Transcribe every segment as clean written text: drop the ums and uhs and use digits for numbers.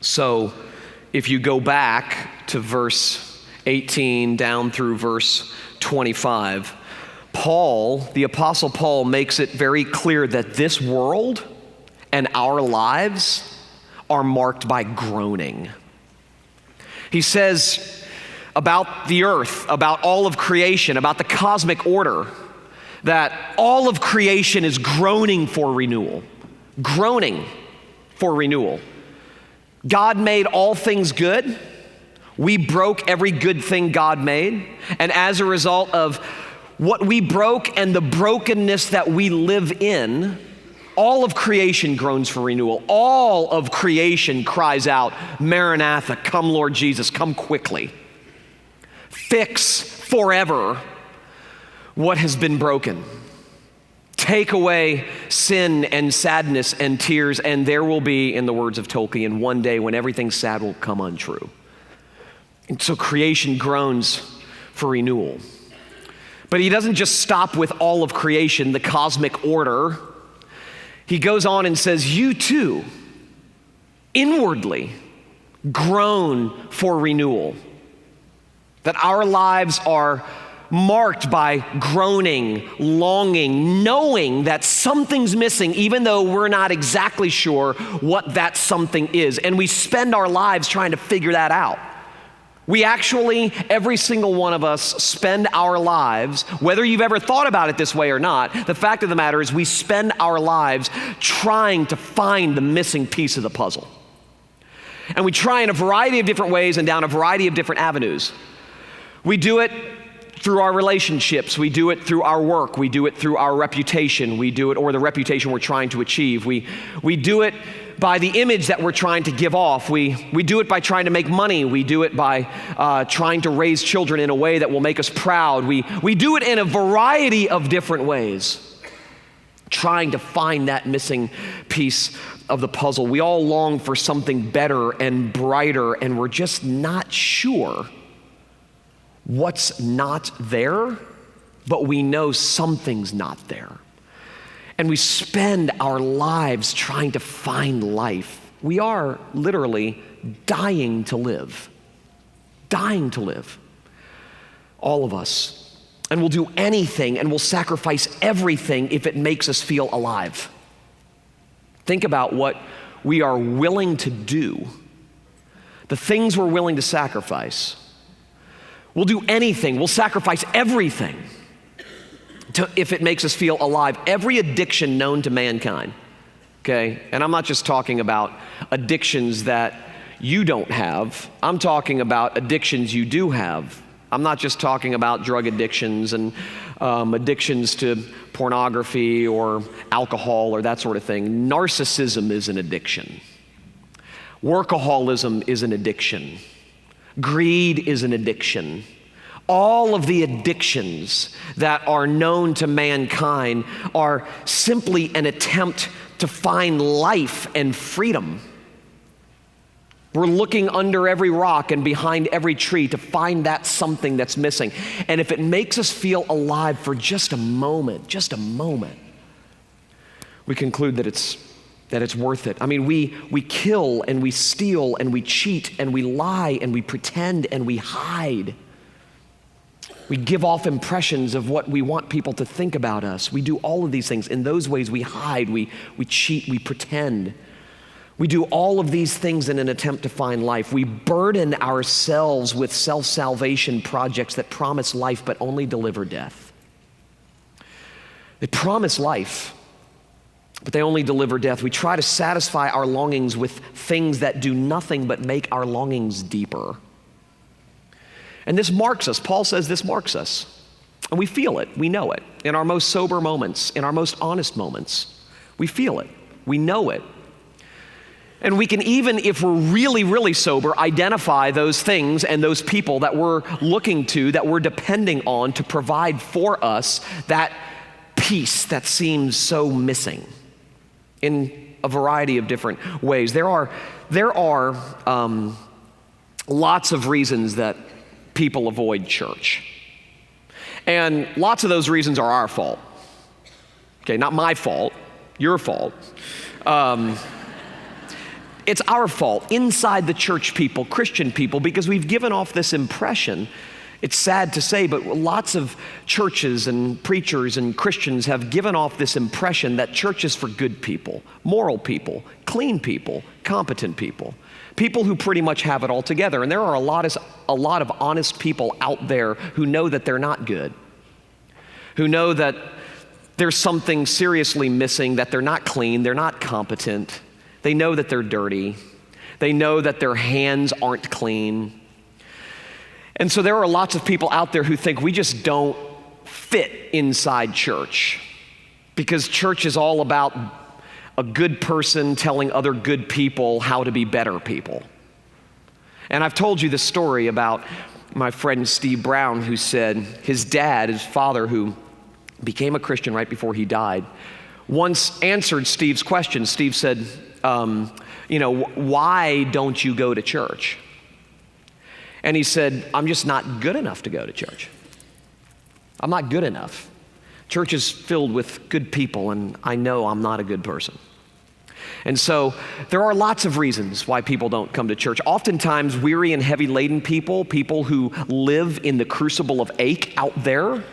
So if you go back to verse 18 down through verse 25, Paul, the Apostle Paul, makes it very clear that this world and our lives are marked by groaning. He says about the earth, about all of creation, about the cosmic order, that all of creation is groaning for renewal. Groaning for renewal. God made all things good. We broke every good thing God made. And as a result of what we broke and the brokenness that we live in, all of creation groans for renewal. All of creation cries out, Maranatha, come Lord Jesus, come quickly. Fix forever what has been broken. Take away sin and sadness and tears, and there will be, in the words of Tolkien, one day when everything sad will come untrue. And so creation groans for renewal. But he doesn't just stop with all of creation, the cosmic order. He goes on and says, you too, inwardly, groan for renewal. That our lives are marked by groaning, longing, knowing that something's missing, even though we're not exactly sure what that something is. And we spend our lives trying to figure that out. We actually, every single one of us, spend our lives, whether you've ever thought about it this way or not, the fact of the matter is we spend our lives trying to find the missing piece of the puzzle. And we try in a variety of different ways and down a variety of different avenues. We do it through our relationships, we do it through our work, we do it through our reputation, we do it, or the reputation we're trying to achieve. We do it by the image that we're trying to give off. We do it by trying to make money. We do it by trying to raise children in a way that will make us proud. We do it in a variety of different ways, trying to find that missing piece of the puzzle. We all long for something better and brighter, and we're just not sure what's not there, but we know something's not there. And we spend our lives trying to find life. We are literally dying to live. Dying to live. All of us. And we'll do anything and we'll sacrifice everything if it makes us feel alive. Think about what we are willing to do. The things we're willing to sacrifice. We'll do anything, we'll sacrifice everything if it makes us feel alive. Every addiction known to mankind, okay? And I'm not just talking about addictions that you don't have. I'm talking about addictions you do have. I'm not just talking about drug addictions and addictions to pornography or alcohol or that sort of thing. Narcissism is an addiction. Workaholism is an addiction. Greed is an addiction. All of the addictions that are known to mankind are simply an attempt to find life and freedom. We're looking under every rock and behind every tree to find that something that's missing. And if it makes us feel alive for just a moment, we conclude that it's worth it. I mean, we kill and we steal and we cheat and we lie and we pretend and we hide. We give off impressions of what we want people to think about us. We do all of these things. In those ways, we hide, we cheat, we pretend. We do all of these things in an attempt to find life. We burden ourselves with self-salvation projects that promise life but only deliver death. They promise life, but they only deliver death. We try to satisfy our longings with things that do nothing but make our longings deeper. And this marks us. Paul says this marks us. And we feel it. We know it. In our most sober moments, in our most honest moments, we feel it. We know it. And we can even, if we're really, really sober, identify those things and those people that we're looking to, that we're depending on to provide for us that peace that seems so missing in a variety of different ways. There are lots of reasons that people avoid church. And lots of those reasons are our fault. Okay, not my fault, your fault. It's our fault, inside the church people, Christian people, because we've given off this impression. It's sad to say, but lots of churches and preachers and Christians have given off this impression that church is for good people, moral people, clean people, competent people, people who pretty much have it all together. And there are a lot of honest people out there who know that they're not good, who know that there's something seriously missing, that they're not clean, they're not competent. They know that they're dirty. They know that their hands aren't clean. And so there are lots of people out there who think we just don't fit inside church because church is all about a good person telling other good people how to be better people. And I've told you the story about my friend Steve Brown, who said his dad, his father, who became a Christian right before he died, once answered Steve's question. Steve said, why don't you go to church? And he said, I'm just not good enough to go to church. I'm not good enough. Church is filled with good people, and I know I'm not a good person. And so there are lots of reasons why people don't come to church. Oftentimes, weary and heavy laden people who live in the crucible of ache out there,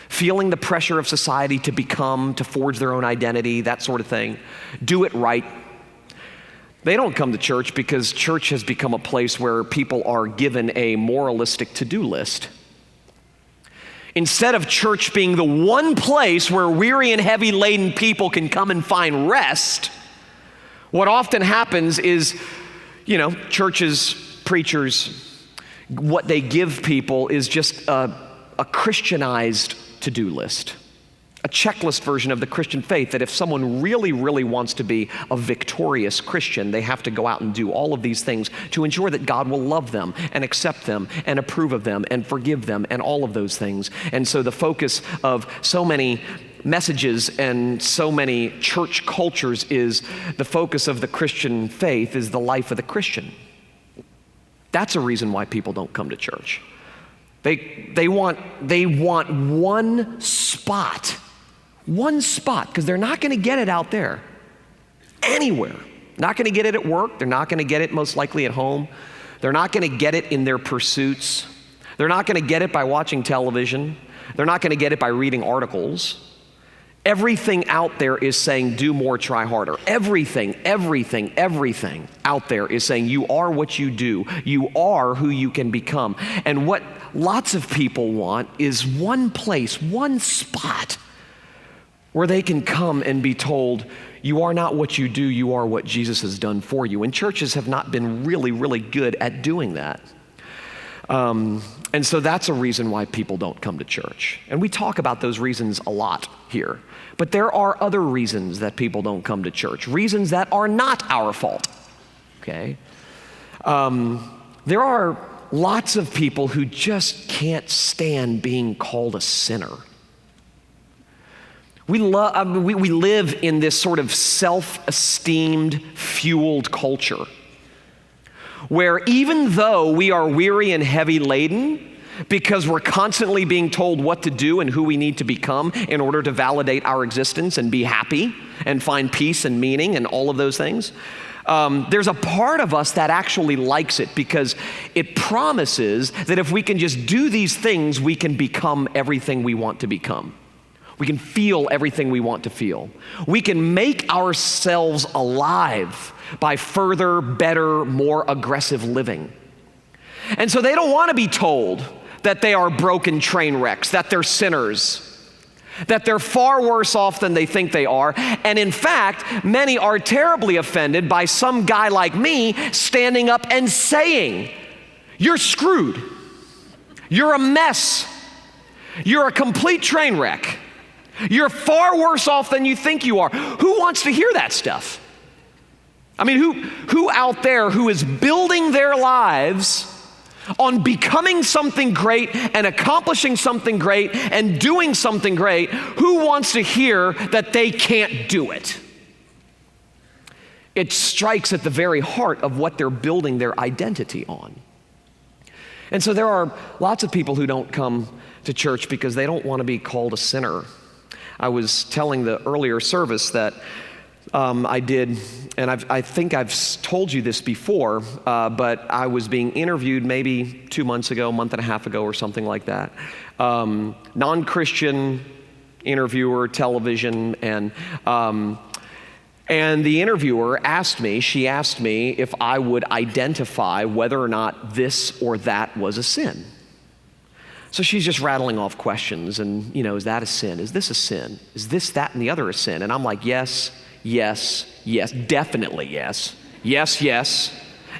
feeling the pressure of society to forge their own identity, that sort of thing, do it right. They don't come to church because church has become a place where people are given a moralistic to-do list. Instead of church being the one place where weary and heavy laden people can come and find rest, what often happens is, churches, preachers, what they give people is just a Christianized to-do list. A checklist version of the Christian faith that if someone really, really wants to be a victorious Christian, they have to go out and do all of these things to ensure that God will love them and accept them and approve of them and forgive them and all of those things. And so the focus of so many messages and so many church cultures is the focus of the Christian faith is the life of the Christian. That's a reason why people don't come to church. They want one spot, because they're not going to get it out there, anywhere. Not going to get it at work. They're not going to get it most likely at home. They're not going to get it in their pursuits. They're not going to get it by watching television. They're not going to get it by reading articles. Everything out there is saying, do more, try harder. Everything out there is saying, you are what you do. You are who you can become. And what lots of people want is one place, one spot where they can come and be told, you are not what you do, you are what Jesus has done for you. And churches have not been really, really good at doing that. And so that's a reason why people don't come to church. And we talk about those reasons a lot here. But there are other reasons that people don't come to church, reasons that are not our fault, okay? There are lots of people who just can't stand being called a sinner. We live in this sort of self-esteemed, fueled culture where even though we are weary and heavy laden, because we're constantly being told what to do and who we need to become in order to validate our existence and be happy and find peace and meaning and all of those things, there's a part of us that actually likes it because it promises that if we can just do these things, we can become everything we want to become. We can feel everything we want to feel. We can make ourselves alive by further, better, more aggressive living. And so they don't want to be told that they are broken train wrecks, that they're sinners, that they're far worse off than they think they are. And in fact, many are terribly offended by some guy like me standing up and saying, you're screwed. You're a mess. You're a complete train wreck. You're far worse off than you think you are. Who wants to hear that stuff? I mean, who out there who is building their lives on becoming something great and accomplishing something great and doing something great, who wants to hear that they can't do it? It strikes at the very heart of what they're building their identity on. And so there are lots of people who don't come to church because they don't want to be called a sinner. I was telling the earlier service that I did, and I think I've told you this before, but I was being interviewed maybe 2 months ago, a month and a half ago or something like that. Non-Christian interviewer, television, and the interviewer asked me if I would identify whether or not this or that was a sin. So she's just rattling off questions and, is that a sin? Is this a sin? Is this, that, and the other a sin? And I'm like, yes, yes, yes, definitely yes. Yes, yes.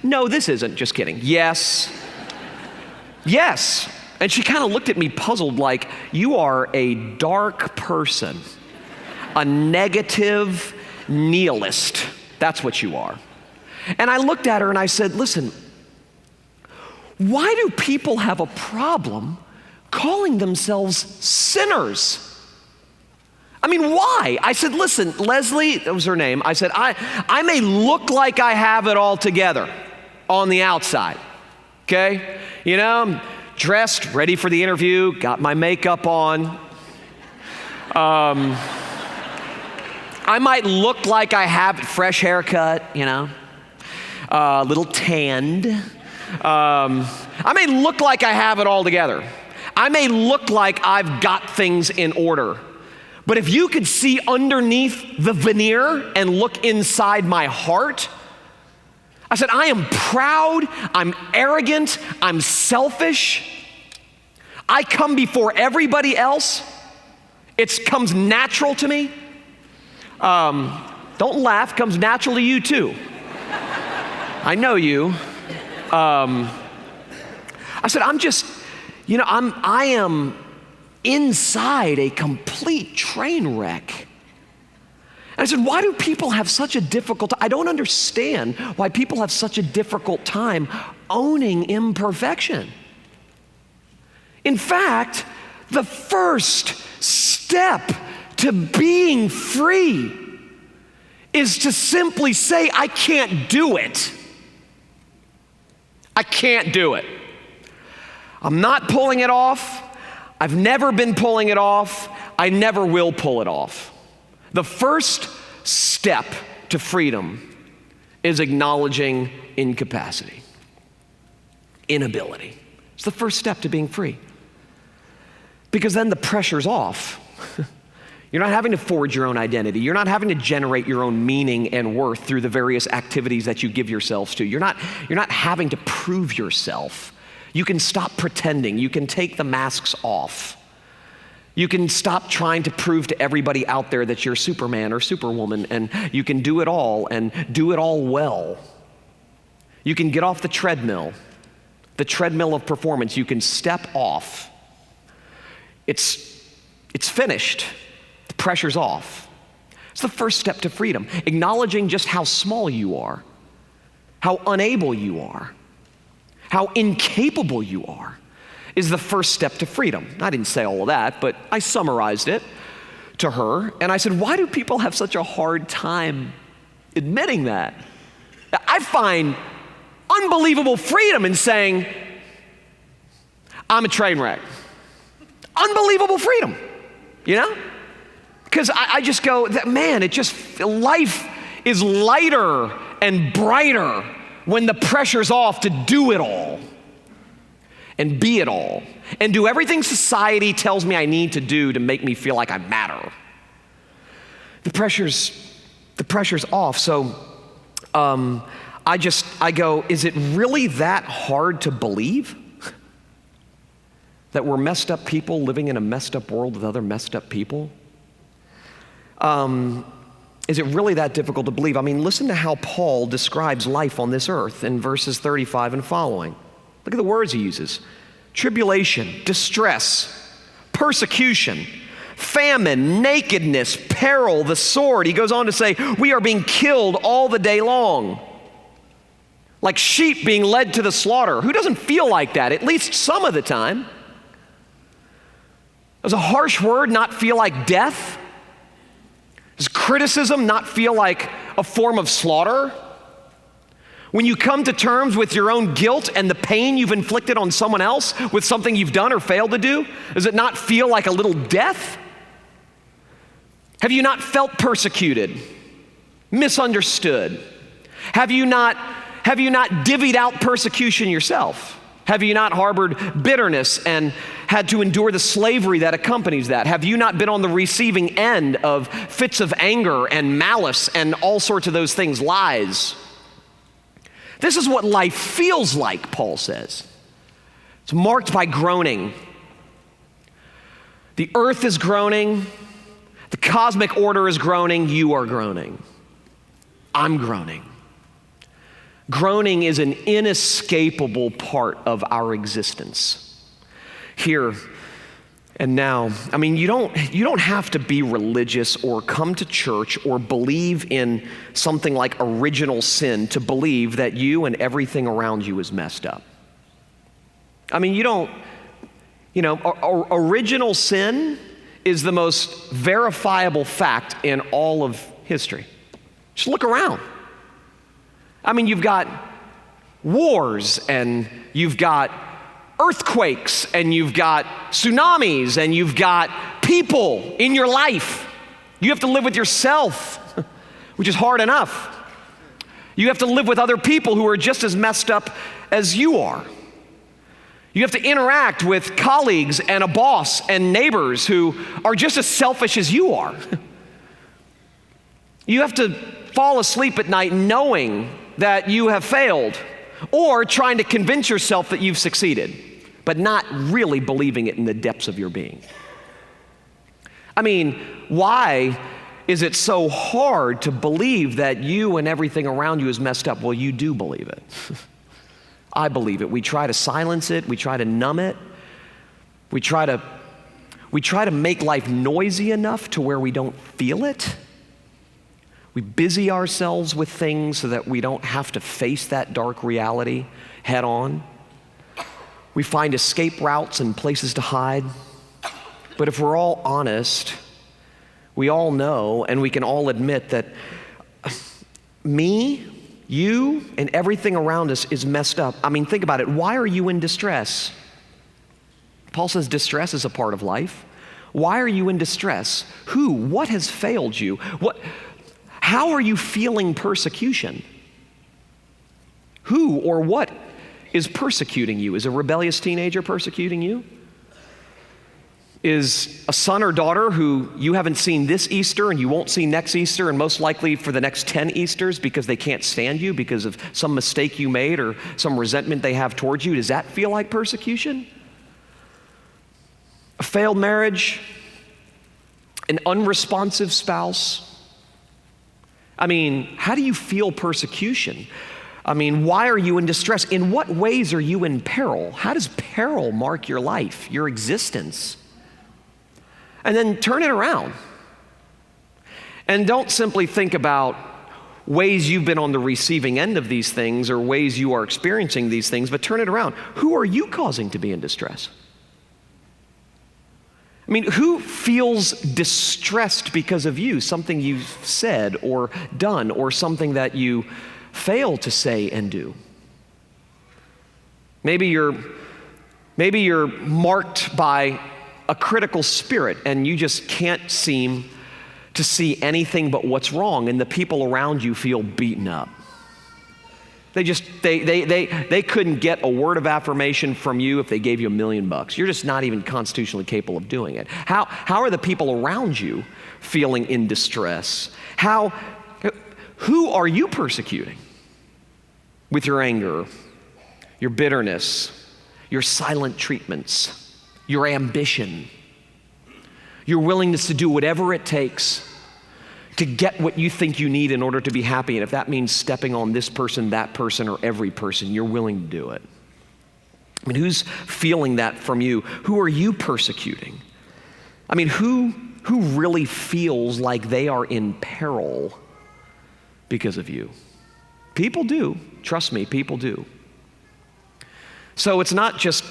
No, this isn't, just kidding. Yes, yes. And she kind of looked at me puzzled like, you are a dark person, a negative nihilist. That's what you are. And I looked at her and I said, listen, why do people have a problem calling themselves sinners? I mean, why? I said, listen, Leslie, that was her name. I said, I may look like I have it all together on the outside, okay? I'm dressed, ready for the interview, got my makeup on. I might look like I have a fresh haircut, a little tanned. I may look like I have it all together. I may look like I've got things in order. But if you could see underneath the veneer and look inside my heart, I said, I am proud, I'm arrogant, I'm selfish. I come before everybody else. It comes natural to me. Don't laugh, comes natural to you too. I know you. I said, I am inside a complete train wreck. And I said, why do people have such a difficult time? I don't understand why people have such a difficult time owning imperfection. In fact, the first step to being free is to simply say, I can't do it. I can't do it. I'm not pulling it off. I've never been pulling it off. I never will pull it off. The first step to freedom is acknowledging incapacity, inability. It's the first step to being free. Because then the pressure's off. You're not having to forge your own identity. You're not having to generate your own meaning and worth through the various activities that you give yourselves to. You're not having to prove yourself. You can stop pretending. You can take the masks off. You can stop trying to prove to everybody out there that you're Superman or Superwoman, and you can do it all and do it all well. You can get off the treadmill of performance. You can step off. It's finished. The pressure's off. It's the first step to freedom. Acknowledging just how small you are, how unable you are, how incapable you are, is the first step to freedom. I didn't say all of that, but I summarized it to her, and I said, why do people have such a hard time admitting that? I find unbelievable freedom in saying, I'm a train wreck. Unbelievable freedom, Because I just go, man, life is lighter and brighter when the pressure's off to do it all and be it all and do everything society tells me I need to do to make me feel like I matter. The pressure's off. So I go, is it really that hard to believe that we're messed up people living in a messed up world with other messed up people? Is it really that difficult to believe? I mean, listen to how Paul describes life on this earth in verses 35 and following. Look at the words he uses. Tribulation, distress, persecution, famine, nakedness, peril, the sword. He goes on to say, we are being killed all the day long, like sheep being led to the slaughter. Who doesn't feel like that, at least some of the time? Does a harsh word not feel like death? Does criticism not feel like a form of slaughter? When you come to terms with your own guilt and the pain you've inflicted on someone else with something you've done or failed to do, does it not feel like a little death? Have you not felt persecuted? misunderstood? Have you not divvied out persecution yourself? Have you not harbored bitterness and had to endure the slavery that accompanies that? Have you not been on the receiving end of fits of anger and malice and all sorts of those things, lies? This is what life feels like, Paul says. It's marked by groaning. The earth is groaning. The cosmic order is groaning. You are groaning. I'm groaning. Groaning is an inescapable part of our existence. Here and now. I mean, you don't have to be religious or come to church or believe in something like original sin to believe that you and everything around you is messed up. I mean, original sin is the most verifiable fact in all of history. Just look around. I mean, you've got wars, and you've got earthquakes, and you've got tsunamis, and you've got people in your life. You have to live with yourself, which is hard enough. You have to live with other people who are just as messed up as you are. You have to interact with colleagues and a boss and neighbors who are just as selfish as you are. You have to fall asleep at night knowing that you have failed, or trying to convince yourself that you've succeeded, but not really believing it in the depths of your being. I mean, why is it so hard to believe that you and everything around you is messed up? Well, you do believe it. I believe it. We try to silence it. We try to numb it. We try to make life noisy enough to where we don't feel it. We busy ourselves with things so that we don't have to face that dark reality head on. We find escape routes and places to hide. But if we're all honest, we all know and we can all admit that me, you, and everything around us is messed up. I mean, think about it. Why are you in distress? Paul says distress is a part of life. Why are you in distress? What has failed you? How are you feeling persecution? Who or what is persecuting you? Is a rebellious teenager persecuting you? Is a son or daughter who you haven't seen this Easter and you won't see next Easter and most likely for the next 10 Easters because they can't stand you because of some mistake you made or some resentment they have towards you? Does that feel like persecution? A failed marriage? An unresponsive spouse? I mean, how do you feel persecution? I mean, why are you in distress? In what ways are you in peril? How does peril mark your life, your existence? And then turn it around. And don't simply think about ways you've been on the receiving end of these things or ways you are experiencing these things, but turn it around. Who are you causing to be in distress? I mean, who feels distressed because of you, something you've said or done or something that you fail to say and do? Maybe you're marked by a critical spirit and you just can't seem to see anything but what's wrong, and the people around you feel beaten up. They couldn't get a word of affirmation from you if they gave you $1 million. You're just not even constitutionally capable of doing it. How are the people around you feeling in distress? Who are you persecuting with your anger, your bitterness, your silent treatments, your ambition, your willingness to do whatever it takes to get what you think you need in order to be happy? And if that means stepping on this person, that person, or every person, you're willing to do it. I mean, who's feeling that from you? Who are you persecuting? I mean, who really feels like they are in peril because of you? People do. Trust me, people do. So it's not just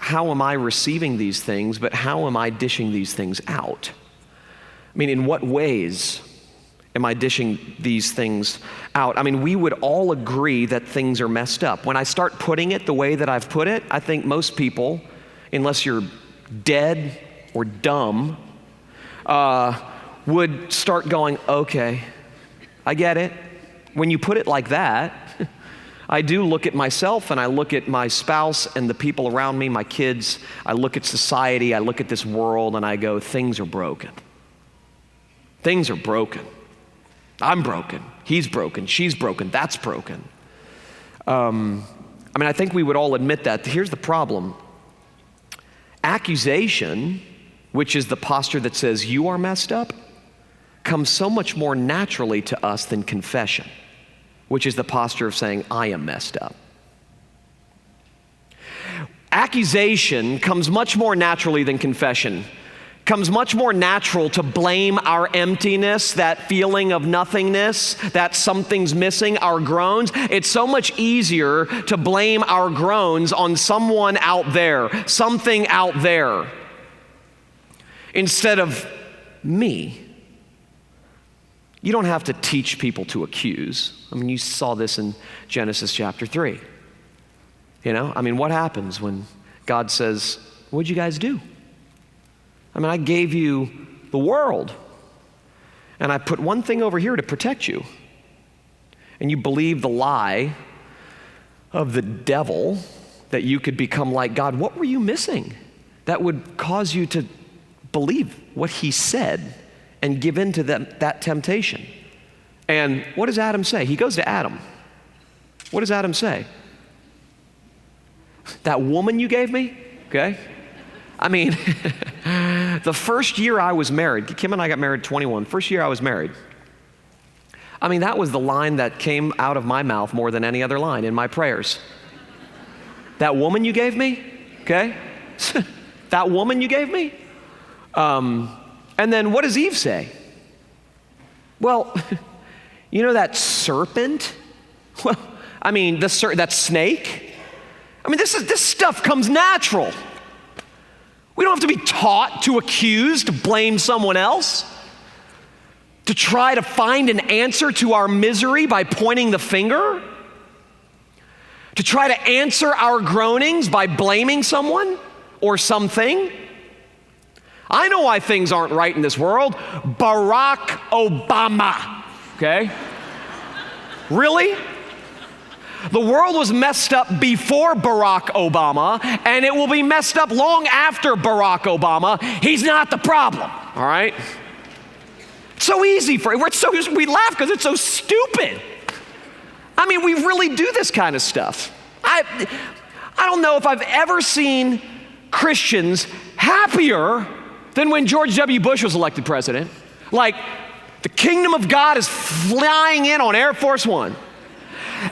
how am I receiving these things, but how am I dishing these things out? I mean, in what ways am I dishing these things out? I mean, we would all agree that things are messed up. When I start putting it the way that I've put it, I think most people, unless you're dead or dumb, would start going, okay, I get it. When you put it like that, I do look at myself and I look at my spouse and the people around me, my kids. I look at society, I look at this world, and I go, things are broken. Things are broken. I'm broken. He's broken. She's broken. That's broken. I think we would all admit that. Here's the problem. Accusation, which is the posture that says you are messed up, comes so much more naturally to us than confession, which is the posture of saying, I am messed up. Accusation comes much more naturally than confession. Comes much more natural to blame our emptiness, that feeling of nothingness, that something's missing, our groans. It's so much easier to blame our groans on someone out there, something out there, instead of me. You don't have to teach people to accuse. You saw this in Genesis chapter 3. What happens when God says, what'd you guys do? I gave you the world, and I put one thing over here to protect you. And you believe the lie of the devil that you could become like God. What were you missing that would cause you to believe what he said and give in to that temptation? And what does Adam say? He goes to Adam. What does Adam say? That woman you gave me? Okay. The first year I was married, Kim and I got married 21, first year I was married. That was the line that came out of my mouth more than any other line in my prayers. That woman you gave me? Okay. That woman you gave me? And then what does Eve say? Well, that serpent? Well, that snake? This stuff comes natural. We don't have to be taught to accuse, to blame someone else, to try to find an answer to our misery by pointing the finger, to try to answer our groanings by blaming someone or something. I know why things aren't right in this world. Barack Obama, okay? Really? The world was messed up before Barack Obama, and it will be messed up long after Barack Obama. He's not the problem, all right? It's so easy we laugh because it's so stupid. We really do this kind of stuff. I don't know if I've ever seen Christians happier than when George W. Bush was elected president. Like, the kingdom of God is flying in on Air Force One.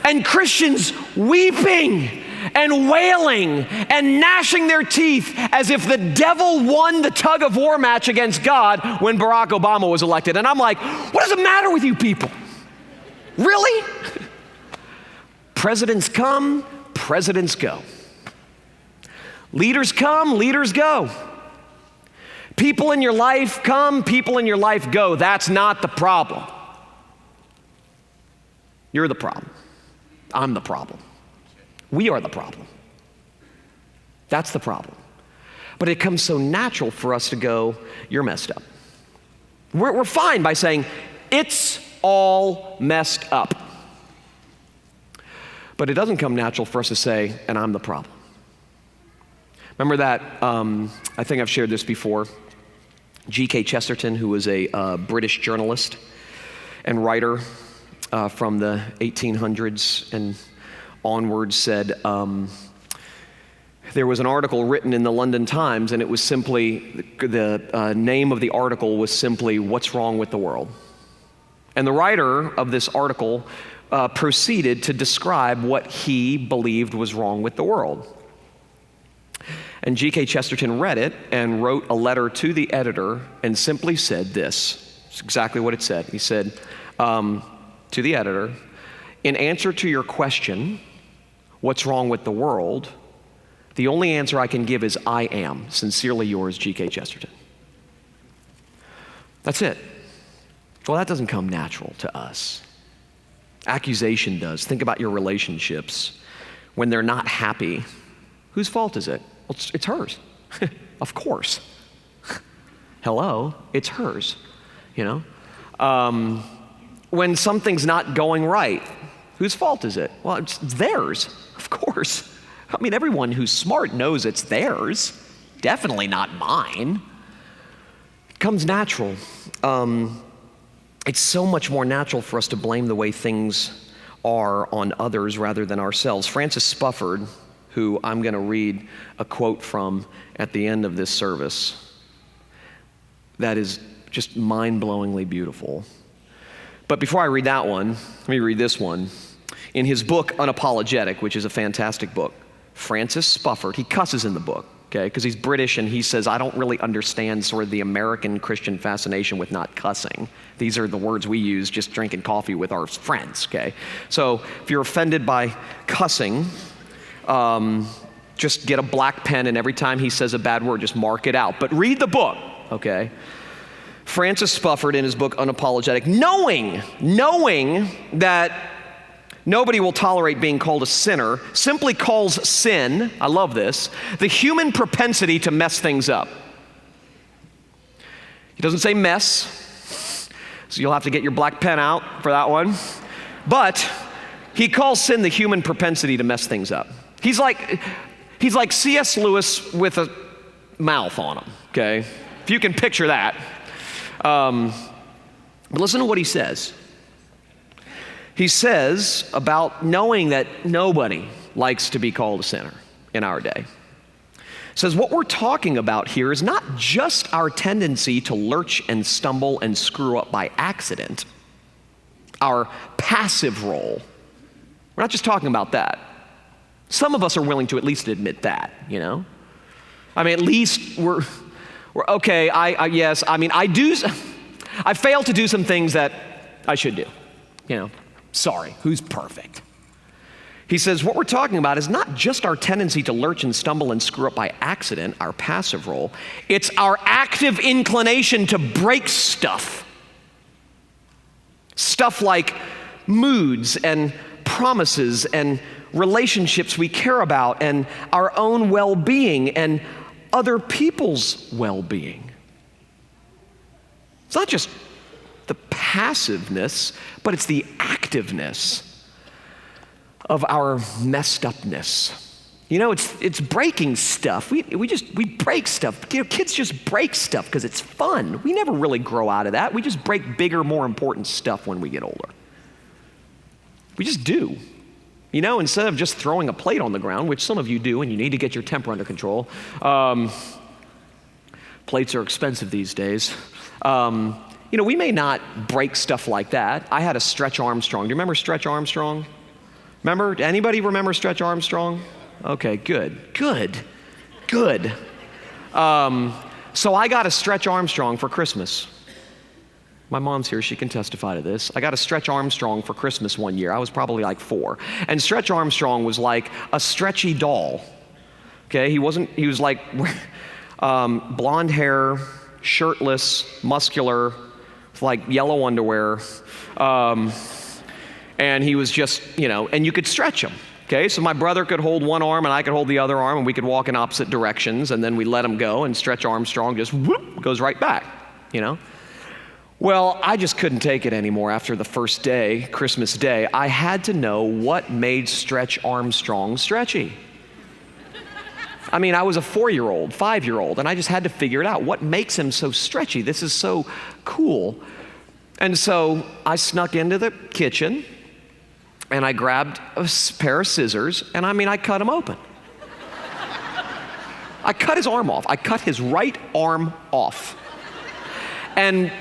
And Christians weeping and wailing and gnashing their teeth as if the devil won the tug of war match against God when Barack Obama was elected. And I'm like, what is the matter with you people? Really? Presidents come, presidents go. Leaders come, leaders go. People in your life come, people in your life go. That's not the problem. You're the problem. I'm the problem. We are the problem. That's the problem. But it comes so natural for us to go, you're messed up. We're fine by saying, it's all messed up. But it doesn't come natural for us to say, and I'm the problem. Remember that, I think I've shared this before, G.K. Chesterton, who was a British journalist and writer, from the 1800s and onwards, said there was an article written in the London Times, and it was simply, the name of the article was simply, "What's Wrong with the World?" And the writer of this article proceeded to describe what he believed was wrong with the world. And G.K. Chesterton read it and wrote a letter to the editor and simply said this. It's exactly what it said. He said, to the editor, in answer to your question, what's wrong with the world, the only answer I can give is I am. Sincerely yours, G.K. Chesterton. That's it. Well, that doesn't come natural to us. Accusation does. Think about your relationships. When they're not happy, whose fault is it? Well, it's hers. Of course. Hello, it's hers, when something's not going right, whose fault is it? Well, it's theirs, of course. I mean, everyone who's smart knows it's theirs. Definitely not mine. It comes natural. It's so much more natural for us to blame the way things are on others rather than ourselves. Francis Spufford, who I'm going to read a quote from at the end of this service, that is just mind-blowingly beautiful. But before I read that one, let me read this one. In his book, Unapologetic, which is a fantastic book, Francis Spufford, he cusses in the book, okay, because he's British, and he says, I don't really understand sort of the American Christian fascination with not cussing. These are the words we use just drinking coffee with our friends, okay? So if you're offended by cussing, just get a black pen, and every time he says a bad word, just mark it out. But read the book, okay? Francis Spufford, in his book Unapologetic, knowing that nobody will tolerate being called a sinner, simply calls sin, I love this, the human propensity to mess things up. He doesn't say mess, so you'll have to get your black pen out for that one. But he calls sin the human propensity to mess things up. He's like C.S. Lewis with a mouth on him, okay? If you can picture that. But listen to what he says. He says about knowing that nobody likes to be called a sinner in our day. Says what we're talking about here is not just our tendency to lurch and stumble and screw up by accident, our passive role. We're not just talking about that. Some of us are willing to at least admit that, you know? I mean, at least we're okay, I fail to do some things that I should do, you know? Sorry, who's perfect? He says, what we're talking about is not just our tendency to lurch and stumble and screw up by accident, our passive role. It's our active inclination to break stuff. Stuff like moods and promises and relationships we care about and our own well-being and other people's well-being. It's not just the passiveness, but it's the activeness of our messed upness. You know, it's breaking stuff. We break stuff. You know, kids just break stuff because it's fun. We never really grow out of that. We just break bigger, more important stuff when we get older. We just do. You know, instead of just throwing a plate on the ground, which some of you do, and you need to get your temper under control. Plates are expensive these days. You know, we may not break stuff like that. I had a Stretch Armstrong. Do you remember Stretch Armstrong? Remember? Anybody remember Stretch Armstrong? Okay, good. So I got a Stretch Armstrong for Christmas. My mom's here, she can testify to this. I got a Stretch Armstrong for Christmas one year. I was probably like 4. And Stretch Armstrong was like a stretchy doll. Okay, he was like blonde hair, shirtless, muscular, with like yellow underwear. And he was just, you know, and you could stretch him. Okay, so my brother could hold one arm and I could hold the other arm and we could walk in opposite directions and then we let him go and Stretch Armstrong just whoop, goes right back, you know? Well, I just couldn't take it anymore after the first day, Christmas Day. I had to know what made Stretch Armstrong stretchy. I mean, I was a 4-year-old, 5-year-old, and I just had to figure it out. What makes him so stretchy? This is so cool. And so I snuck into the kitchen and I grabbed a pair of scissors and I cut him open. I cut his arm off. I cut his right arm off. And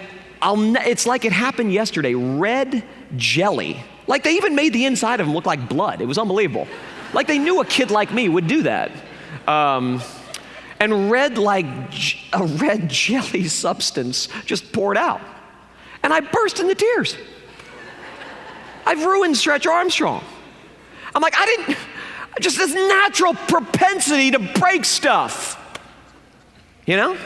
it's like it happened yesterday. Red jelly. Like they even made the inside of him look like blood. It was unbelievable. Like they knew a kid like me would do that. And red jelly substance just poured out. And I burst into tears. I've ruined Stretch Armstrong. I'm like, just this natural propensity to break stuff. You know?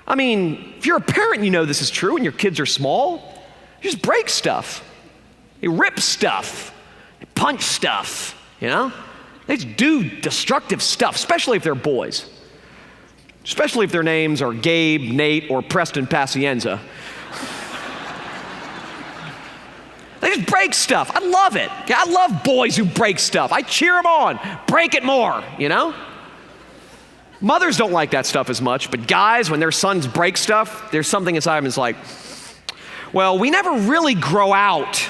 I mean, if you're a parent, you know this is true, and your kids are small, you just break stuff. You rip stuff. You punch stuff, you know? They just do destructive stuff, especially if they're boys. Especially if their names are Gabe, Nate, or Preston Pacienza. They just break stuff. I love it. Okay, I love boys who break stuff. I cheer them on. Break it more, you know? Mothers don't like that stuff as much, but guys, when their sons break stuff, there's something inside them that's like, well, we never really grow out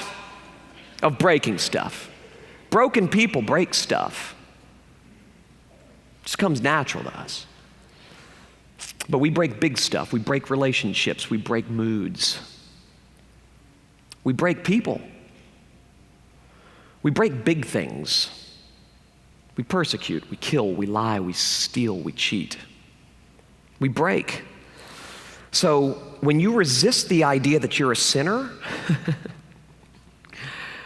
of breaking stuff. Broken people break stuff. It just comes natural to us. But we break big stuff. We break relationships. We break moods. We break people. We break big things. We persecute, we kill, we lie, we steal, we cheat. We break. So when you resist the idea that you're a sinner,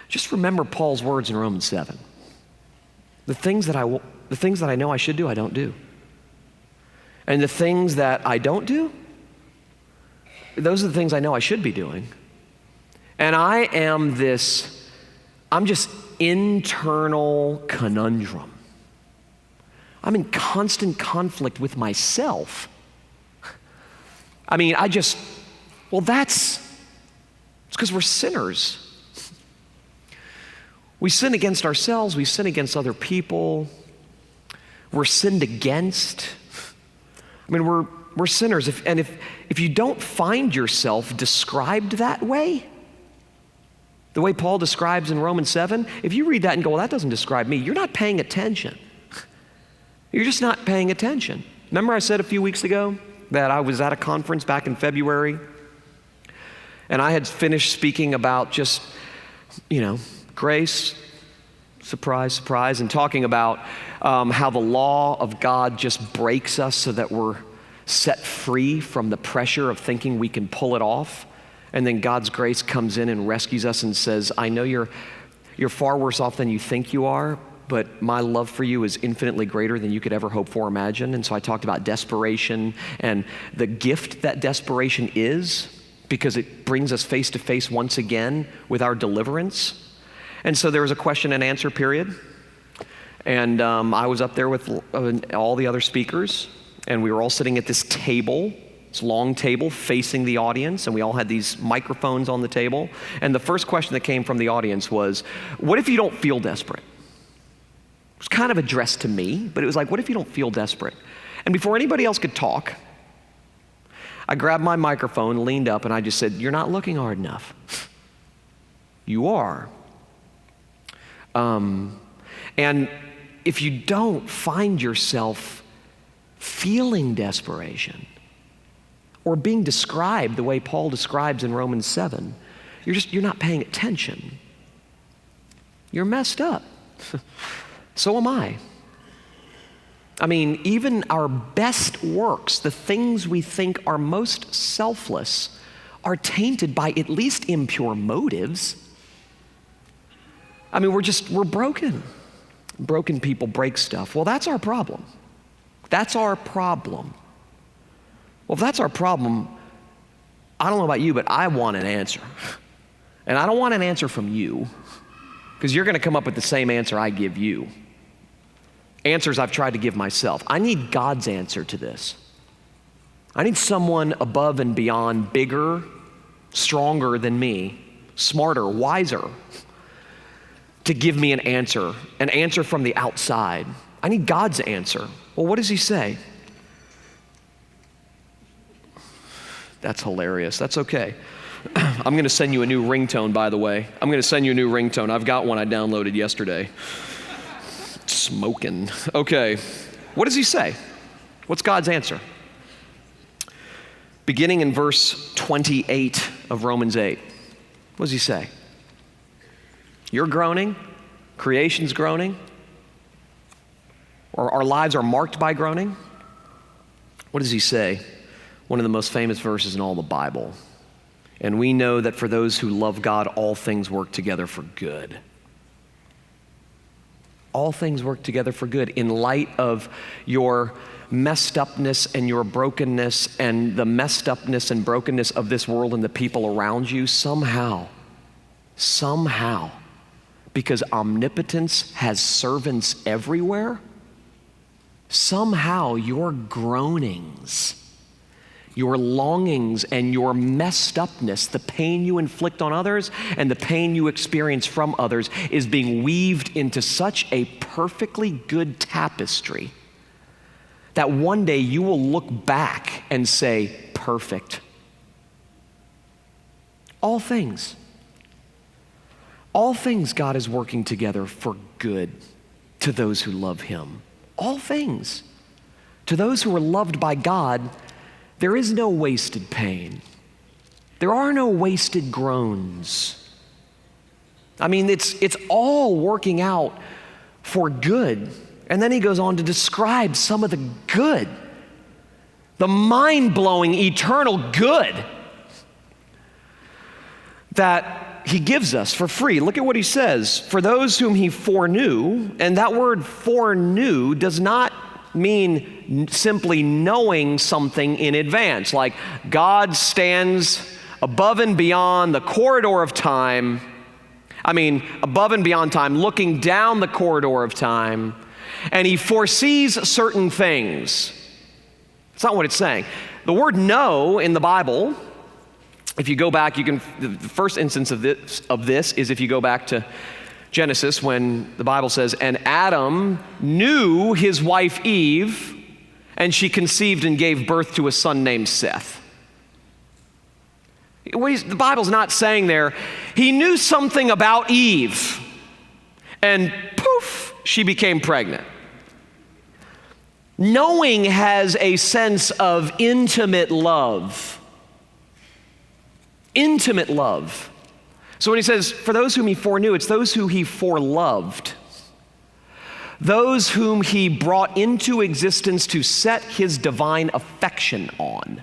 just remember Paul's words in Romans 7. The things that I know I should do, I don't do. And the things that I don't do, those are the things I know I should be doing. And I'm just internal conundrum. I'm in constant conflict with myself. I mean, it's because we're sinners. We sin against ourselves, we sin against other people, we're sinned against. I mean, we're sinners. If you don't find yourself described that way, the way Paul describes in Romans 7, if you read that and go, well, that doesn't describe me, you're not paying attention. You're just not paying attention. Remember I said a few weeks ago that I was at a conference back in February, and I had finished speaking about just, grace, surprise, surprise, and talking about how the law of God just breaks us so that we're set free from the pressure of thinking we can pull it off. And then God's grace comes in and rescues us and says, I know you're far worse off than you think you are, but my love for you is infinitely greater than you could ever hope for or imagine. And so I talked about desperation and the gift that desperation is, because it brings us face to face once again with our deliverance. And so there was a question and answer period. And I was up there with all the other speakers, and we were all sitting at this table, this long table facing the audience, and we all had these microphones on the table. And the first question that came from the audience was, what if you don't feel desperate? It was kind of addressed to me, but it was like, what if you don't feel desperate? And before anybody else could talk, I grabbed my microphone, leaned up, and I just said, you're not looking hard enough. You are. And if you don't find yourself feeling desperation or being described the way Paul describes in Romans 7, you're not paying attention. You're messed up. So am I. I mean, even our best works, the things we think are most selfless, are tainted by at least impure motives. I mean, we're broken. Broken people break stuff. Well, that's our problem. That's our problem. Well, if that's our problem, I don't know about you, but I want an answer. And I don't want an answer from you, because you're going to come up with the same answer I give you. Answers I've tried to give myself. I need God's answer to this. I need someone above and beyond, bigger, stronger than me, smarter, wiser, to give me an answer from the outside. I need God's answer. Well, what does he say? That's hilarious. That's okay. I'm going to send you a new ringtone, by the way. I'm going to send you a new ringtone. I've got one I downloaded yesterday. Smoking. Okay. What does he say? What's God's answer? Beginning in verse 28 of Romans 8. What does he say? You're groaning. Creation's groaning. Or our lives are marked by groaning. What does he say? One of the most famous verses in all the Bible. And we know that for those who love God, all things work together for good. All things work together for good. In light of your messed upness and your brokenness and the messed upness and brokenness of this world and the people around you, somehow, because omnipotence has servants everywhere, somehow your groanings your longings and your messed upness, the pain you inflict on others and the pain you experience from others, is being weaved into such a perfectly good tapestry that one day you will look back and say, perfect. All things God is working together for good to those who love him. All things. To those who are loved by God, there is no wasted pain. There are no wasted groans. I mean, it's all working out for good. And then he goes on to describe some of the good, the mind-blowing, eternal good that he gives us for free. Look at what he says. For those whom he foreknew, and that word foreknew does not mean simply knowing something in advance. Like God stands above and beyond the corridor of time. Above and beyond time, looking down the corridor of time, and he foresees certain things. It's not what it's saying. The word know in the Bible, if you go back, the first instance of this is if you go back to Genesis, when the Bible says, and Adam knew his wife Eve, and she conceived and gave birth to a son named Seth. The Bible's not saying there, he knew something about Eve, and poof, she became pregnant. Knowing has a sense of intimate love. Intimate love. So when he says, for those whom he foreknew, it's those who he foreloved. Those whom he brought into existence to set his divine affection on.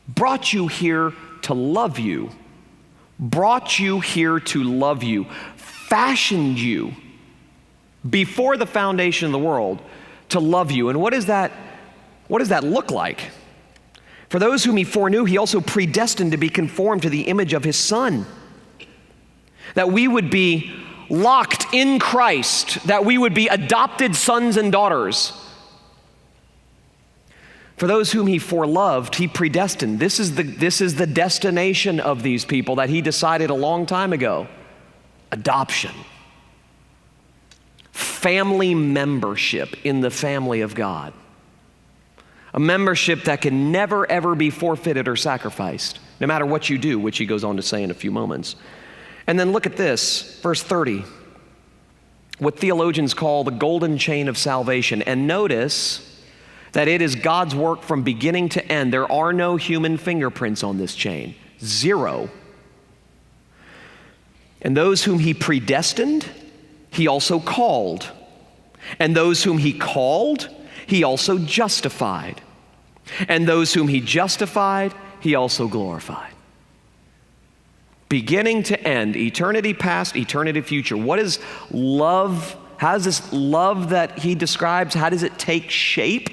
Brought you here to love you. Brought you here to love you. Fashioned you before the foundation of the world to love you. And what does that look like? For those whom he foreknew, he also predestined to be conformed to the image of his Son, that we would be locked in Christ, that we would be adopted sons and daughters. For those whom he foreloved, he predestined. This is the destination of these people that he decided a long time ago. Adoption. Family membership in the family of God. A membership that can never, ever be forfeited or sacrificed, no matter what you do, which he goes on to say in a few moments. And then look at this, verse 30, what theologians call the golden chain of salvation. And notice that it is God's work from beginning to end. There are no human fingerprints on this chain. Zero. And those whom he predestined, he also called. And those whom he called, he also justified. And those whom he justified, he also glorified. Beginning to end, eternity past, eternity future. What is love? How does this love that he describes, how does it take shape?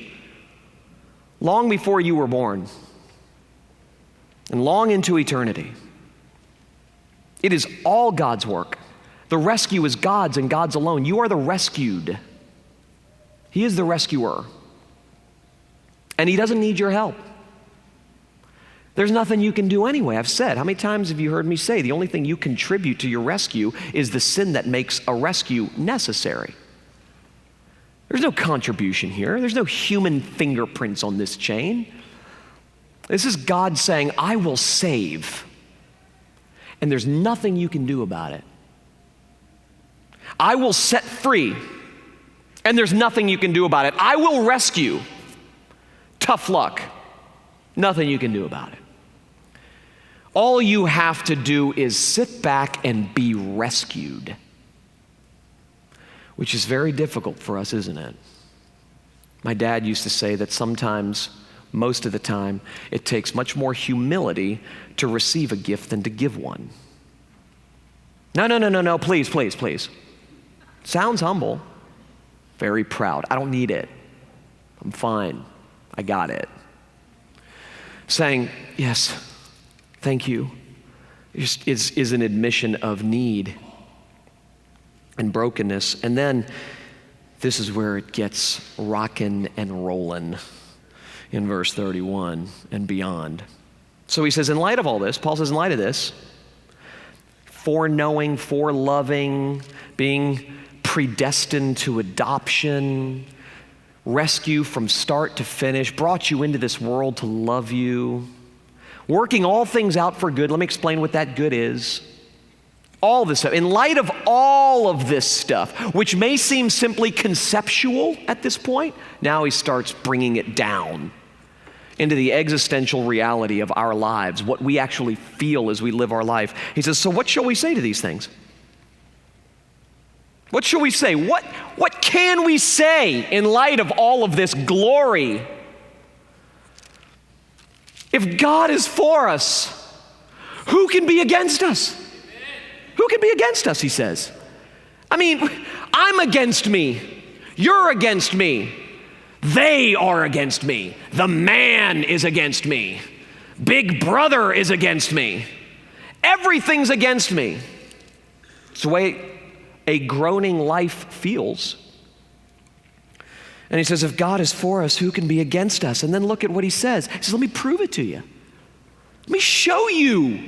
Long before you were born, and long into eternity. It is all God's work. The rescue is God's and God's alone. You are the rescued. He is the rescuer. And he doesn't need your help. There's nothing you can do anyway. I've said, how many times have you heard me say, the only thing you contribute to your rescue is the sin that makes a rescue necessary. There's no contribution here. There's no human fingerprints on this chain. This is God saying, I will save. And there's nothing you can do about it. I will set free. And there's nothing you can do about it. I will rescue. Tough luck. Nothing you can do about it. All you have to do is sit back and be rescued. Which is very difficult for us, isn't it? My dad used to say that sometimes, most of the time, it takes much more humility to receive a gift than to give one. No, please. Sounds humble. Very proud. I don't need it. I'm fine. I got it. Saying, yes, thank you, is an admission of need and brokenness. And then this is where it gets rockin' and rollin'. in verse 31 and beyond. So he says, in light of all this, Paul says, in light of this, foreknowing, foreloving, being predestined to adoption, rescue from start to finish, brought you into this world to love you, working all things out for good. Let me explain what that good is. All this stuff. In light of all of this stuff, which may seem simply conceptual at this point, now he starts bringing it down into the existential reality of our lives, what we actually feel as we live our life. He says, so what shall we say to these things? What shall we say? What can we say in light of all of this glory? If God is for us, who can be against us? Who can be against us, he says. I mean, I'm against me. You're against me. They are against me. The man is against me. Big brother is against me. Everything's against me. It's the way a groaning life feels. And he says, if God is for us, who can be against us? And then look at what he says. He says, let me prove it to you. Let me show you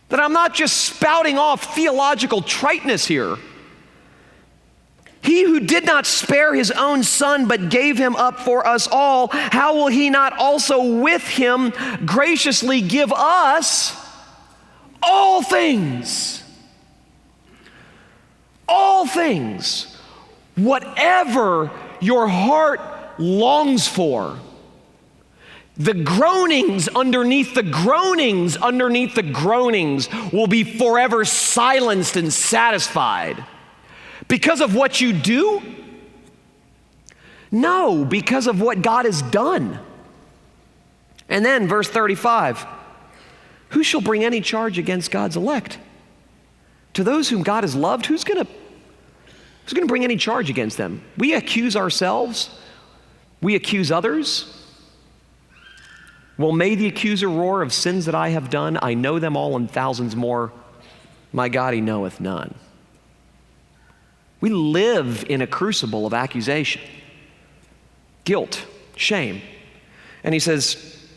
that I'm not just spouting off theological triteness here. He who did not spare his own son, but gave him up for us all, how will he not also with him graciously give us all things? All things. Whatever your heart longs for. The groanings underneath the groanings underneath the groanings will be forever silenced and satisfied. Because of what you do? No, because of what God has done. And then verse 35, who shall bring any charge against God's elect? To those whom God has loved, who's going to bring any charge against them? We accuse ourselves. We accuse others. Well, may the accuser roar of sins that I have done. I know them all and thousands more. My God, he knoweth none. We live in a crucible of accusation, guilt, shame. And he says,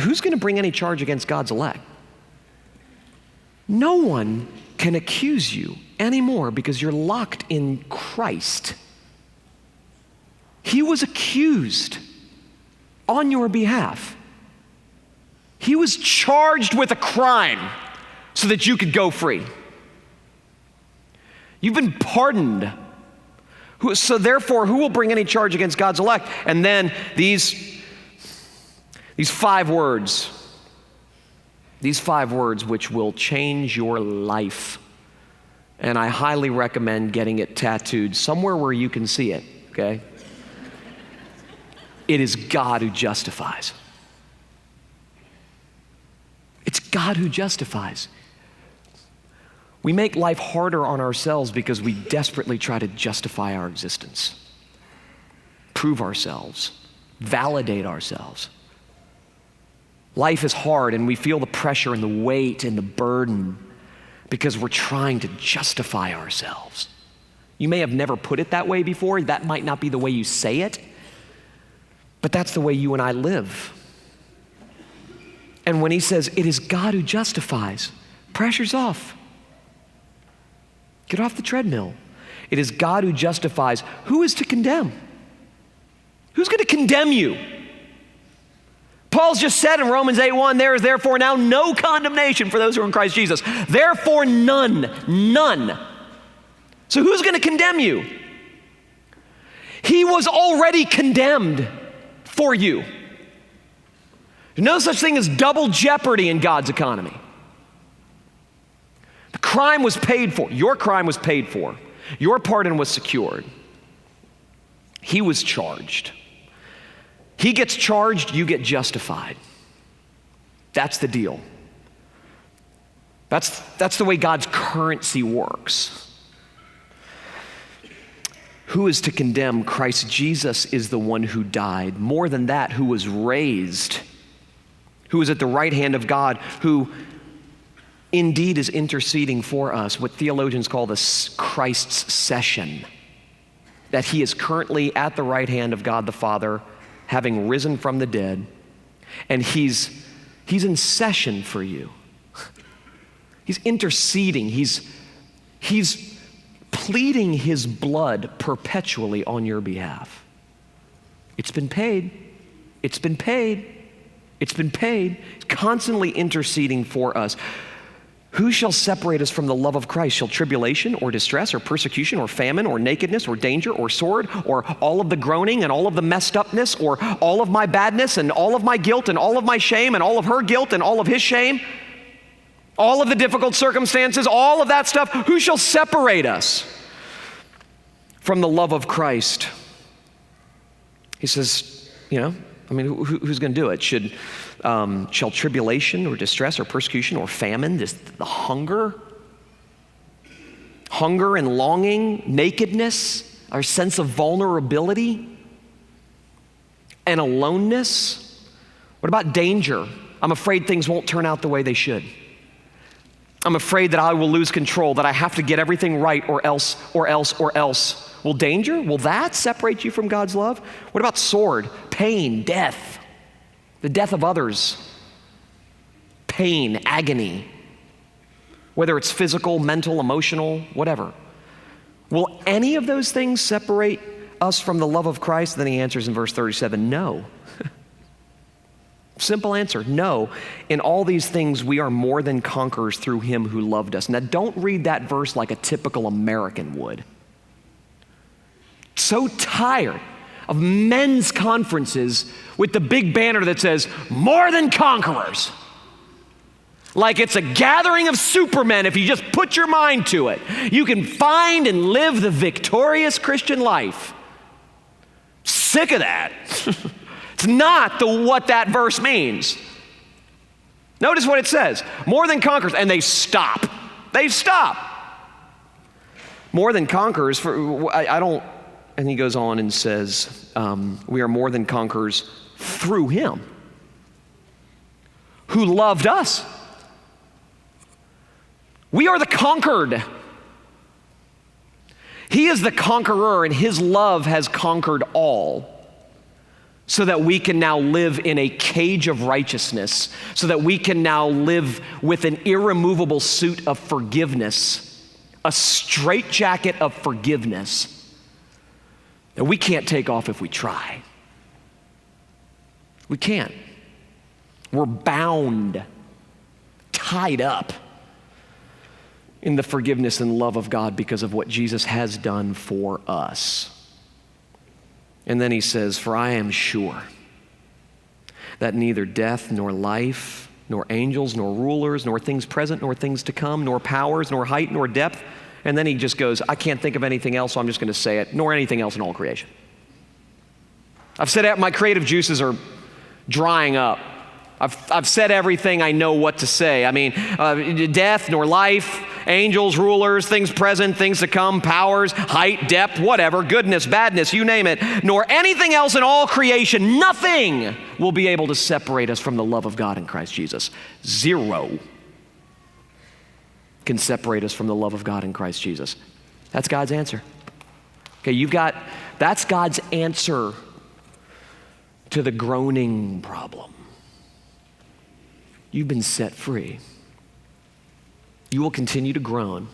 who's going to bring any charge against God's elect? No one can accuse you anymore because you're locked in Christ. He was accused on your behalf. He was charged with a crime so that you could go free. You've been pardoned. So therefore, who will bring any charge against God's elect? And then these 5 words. These 5 words which will change your life. And I highly recommend getting it tattooed somewhere where you can see it, okay? It is God who justifies. It's God who justifies. We make life harder on ourselves because we desperately try to justify our existence, prove ourselves, validate ourselves. Life is hard and we feel the pressure and the weight and the burden because we're trying to justify ourselves. You may have never put it that way before. That might not be the way you say it, but that's the way you and I live. And when he says, it is God who justifies, pressure's off. Get off the treadmill. It is God who justifies. Who is to condemn? Who's going to condemn you? Paul's just said in Romans 8:1, there is therefore now no condemnation for those who are in Christ Jesus. Therefore none. So who's going to condemn you? He was already condemned for you. There's no such thing as double jeopardy in God's economy. The crime was paid for. Your crime was paid for. Your pardon was secured. He was charged. He gets charged, you get justified. That's the deal. That's the way God's currency works. Who is to condemn? Christ Jesus is the one who died. More than that, who was raised, who is at the right hand of God, who indeed is interceding for us, what theologians call the Christ's session, that he is currently at the right hand of God the Father, having risen from the dead, and he's in session for you. He's interceding. He's pleading his blood perpetually on your behalf. It's been paid. It's been paid. It's been paid. He's constantly interceding for us. Who shall separate us from the love of Christ? Shall tribulation or distress or persecution or famine or nakedness or danger or sword or all of the groaning and all of the messed upness or all of my badness and all of my guilt and all of my shame and all of her guilt and all of his shame? All of the difficult circumstances, all of that stuff. Who shall separate us from the love of Christ? He says, who's going to do it? Shall tribulation or distress or persecution or famine, the hunger and longing, nakedness, our sense of vulnerability and aloneness? What about danger? I'm afraid things won't turn out the way they should. I'm afraid that I will lose control, that I have to get everything right or else. Will danger, will that separate you from God's love? What about sword, pain, death, the death of others, pain, agony, whether it's physical, mental, emotional, whatever? Will any of those things separate us from the love of Christ? Then he answers in verse 37, no. Simple answer, no. In all these things, we are more than conquerors through him who loved us. Now, don't read that verse like a typical American would. So tired of men's conferences with the big banner that says, more than conquerors. Like it's a gathering of supermen if you just put your mind to it. You can find and live the victorious Christian life. Sick of that. It's not what that verse means. Notice what it says. More than conquerors. And they stop. They stop. More than conquerors. And he goes on and says, we are more than conquerors through him who loved us. We are the conquered. He is the conqueror, and his love has conquered all, so that we can now live in a cage of righteousness, so that we can now live with an irremovable suit of forgiveness, a straitjacket of forgiveness that we can't take off if we try. We can't. We're bound, tied up in the forgiveness and love of God because of what Jesus has done for us. And then he says, for I am sure that neither death nor life, nor angels, nor rulers, nor things present, nor things to come, nor powers, nor height, nor depth. And then he just goes, I can't think of anything else, so I'm just going to say it, nor anything else in all creation. I've said that my creative juices are drying up. I've said everything I know what to say. I mean, death, nor life, angels, rulers, things present, things to come, powers, height, depth, whatever, goodness, badness, you name it, nor anything else in all creation, nothing will be able to separate us from the love of God in Christ Jesus. Zero can separate us from the love of God in Christ Jesus. That's God's answer. Okay, that's God's answer to the groaning problem. You've been set free. You will continue to groan,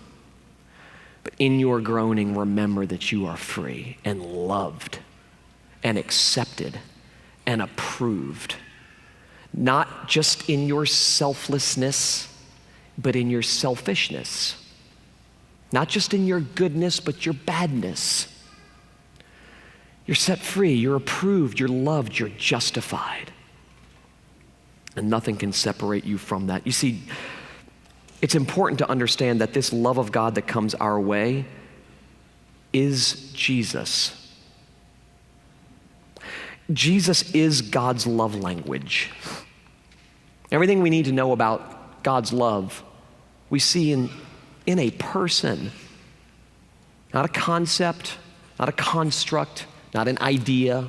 but in your groaning, remember that you are free and loved and accepted and approved, not just in your selflessness, but in your selfishness, not just in your goodness, but your badness. You're set free, you're approved, you're loved, you're justified. And nothing can separate you from that. You see, it's important to understand that this love of God that comes our way is Jesus. Jesus is God's love language. Everything we need to know about God's love, we see in a person, not a concept, not a construct, not an idea,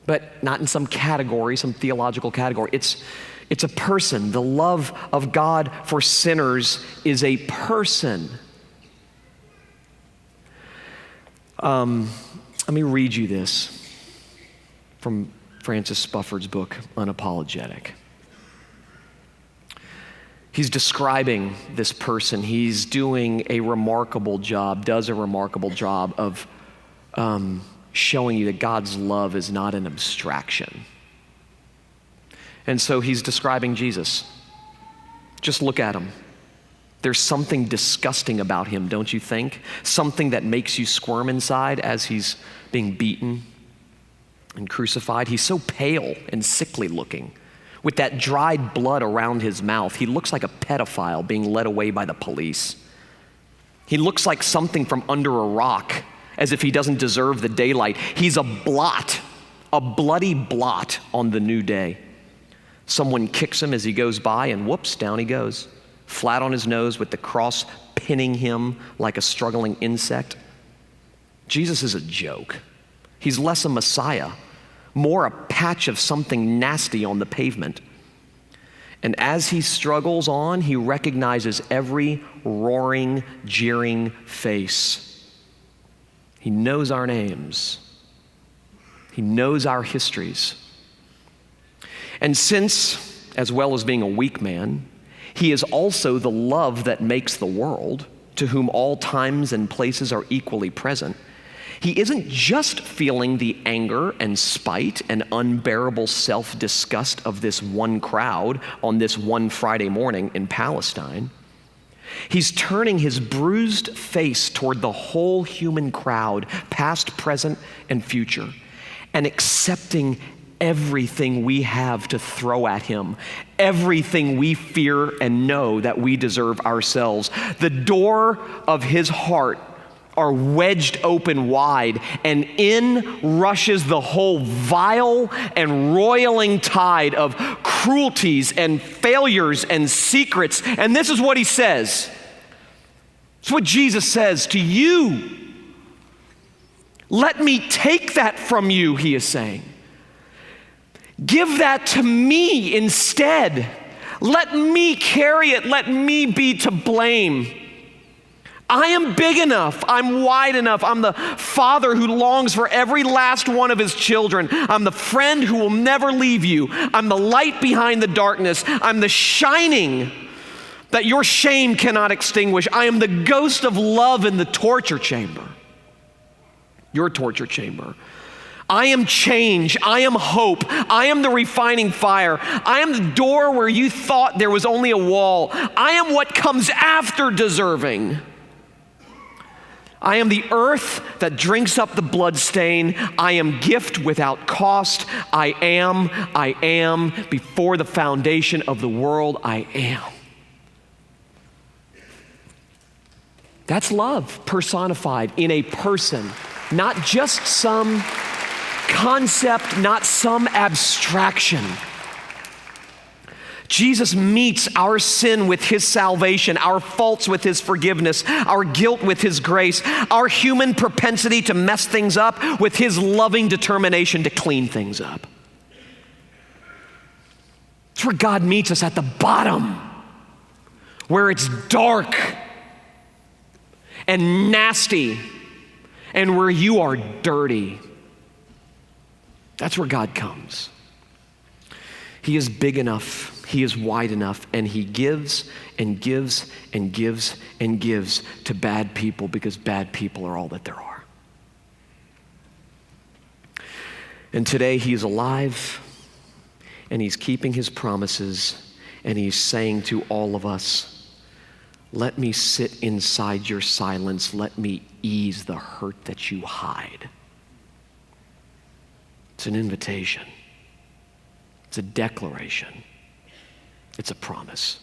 but not in some category, some theological category. It's a person. The love of God for sinners is a person. Let me read you this. from Francis Spufford's book, Unapologetic. He's describing this person. He's doing a remarkable job, does a remarkable job of showing you that God's love is not an abstraction. And so he's describing Jesus. Just look at him. There's something disgusting about him, don't you think? Something that makes you squirm inside as he's being beaten and crucified. He's so pale and sickly looking, with that dried blood around his mouth. He looks like a pedophile being led away by the police. He looks like something from under a rock, as if he doesn't deserve the daylight. He's a blot, a bloody blot on the new day. Someone kicks him as he goes by, and whoops, down he goes, flat on his nose with the cross pinning him like a struggling insect. Jesus is a joke. He's less a Messiah, more a patch of something nasty on the pavement. And as he struggles on, he recognizes every roaring, jeering face. He knows our names. He knows our histories. And since, as well as being a weak man, he is also the love that makes the world, to whom all times and places are equally present, he isn't just feeling the anger and spite and unbearable self-disgust of this one crowd on this one Friday morning in Palestine. He's turning his bruised face toward the whole human crowd, past, present, and future, and accepting everything we have to throw at him, everything we fear and know that we deserve ourselves. The door of his heart are wedged open wide, and in rushes the whole vile and roiling tide of cruelties and failures and secrets. And this is what he says. It's what Jesus says to you. Let me take that from you, he is saying. Give that to me instead. Let me carry it. Let me be to blame. I am big enough. I'm wide enough. I'm the father who longs for every last one of his children. I'm the friend who will never leave you. I'm the light behind the darkness. I'm the shining that your shame cannot extinguish. I am the ghost of love in the torture chamber. Your torture chamber. I am change. I am hope. I am the refining fire. I am the door where you thought there was only a wall. I am what comes after deserving. I am the earth that drinks up the blood stain. I am gift without cost. I am, before the foundation of the world, I am. That's love personified in a person, not just some concept, not some abstraction. Jesus meets our sin with his salvation, our faults with his forgiveness, our guilt with his grace, our human propensity to mess things up with his loving determination to clean things up. It's where God meets us, at the bottom, where it's dark and nasty and where you are dirty. That's where God comes. He is big enough. He is wide enough, and he gives and gives and gives and gives to bad people, because bad people are all that there are. And today he is alive, and he's keeping his promises, and he's saying to all of us, let me sit inside your silence. Let me ease the hurt that you hide. It's an invitation. It's a declaration. It's a promise.